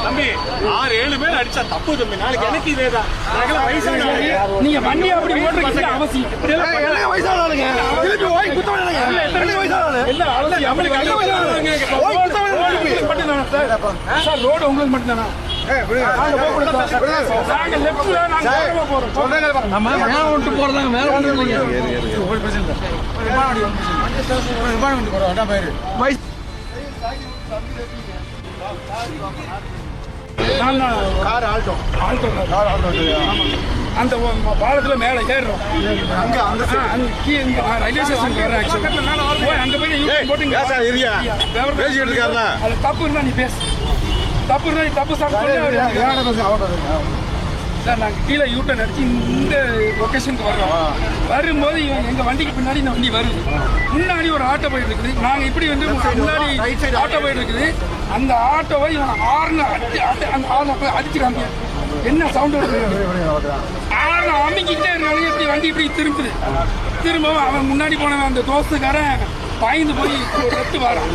தம்பி 6-7 பேர் அடிச்சா தப்பு தம்பி. நாளைக்கு எனக்கு இதேதான். நீங்க வண்டி அப்படி ஓட்டுறது அவசியம். வயசானவங்க ரோடு உங்களுக்கு மட்டும்தானா? அந்த பாலத்துல மேல ஏறுறோம். ரயில்வே ஸ்டேஷன் அங்க போய் போட்டுங்க. தப்பு இருந்தா நீ பேசு. தப்பு இருந்தா நீ தப்பு சாப்பிட்டு சார். நாங்கள் கீழே யூட்டன் அடிச்சு இந்த லொக்கேஷனுக்கு வர்றோம். வரும்போது எங்கள் வண்டிக்கு பின்னாடி இந்த வண்டி வருது. முன்னாடி ஒரு ஆட்டோ போயிட்டு இருக்குது. நாங்கள் இப்படி வந்து முன்னாடி ஆட்டோ போயிட்டு இருக்குது. அந்த ஆட்டோவை இவன் ஆறுன அடிச்சுக்காங்க. என்ன சவுண்டு ஆறுன அமைக்கிட்டே இருக்காங்க. இப்படி வண்டி இப்படி திரும்புது. திரும்பவும் அவன் முன்னாடி போனவன் அந்த தோசைக்காரன் பாய்ந்து போய் லெஃப்ட் வரான்.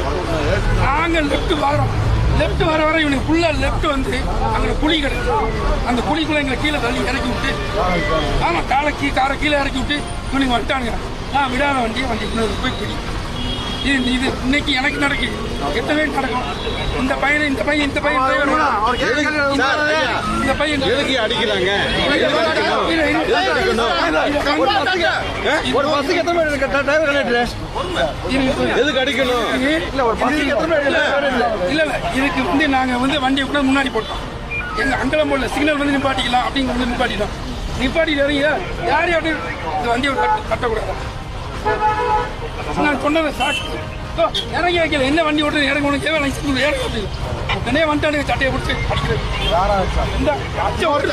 நாங்கள் லெஃப்ட் வரோம். லெஃப்ட் வர வர இவனுக்கு ஃபுல்லாக லெஃப்ட் வந்து அங்கே குழி கிடக்கு. அந்த குழிக்குள்ளே எங்களை கீழே தள்ளி இறக்கி விட்டு, ஆமாம் காரை கீழே இறக்கி விட்டு இவனுக்கு வந்துட்டானுங்க. நான் விடாத வண்டி இன்னொரு போய் பிடி. இது இன்னைக்கு எனக்கு நடக்குது. எத்தனை பேர் நடக்கும்? இந்த பையன் அடிக்கிறாங்க. எதுக்கு அடிக்கணும்? இல்ல இதுக்கு வந்து நாங்க வந்து வண்டியை கூட முன்னாடி போட்டோம். எங்க அங்கலம்போல சிக்னல் வந்து நிப்பாட்டிக்கலாம் அப்படிங்க வந்து நிப்பாட்டிட்டோம். நிப்பாட்டிட்டு வரீங்க யாரையும் அப்படி இந்த வண்டியை கட்டக்கூடாது. நான் சொன்னதை சாக்கு இறங்கி வைக்கல. என்ன வண்டி ஓட்டுறது இறங்க உனக்கு தேவை இறங்க உடனே வந்துட்டானுங்க. சட்டையை பிடிச்சி அடிக்கிறது. இந்த அச்சம் ஓட்டு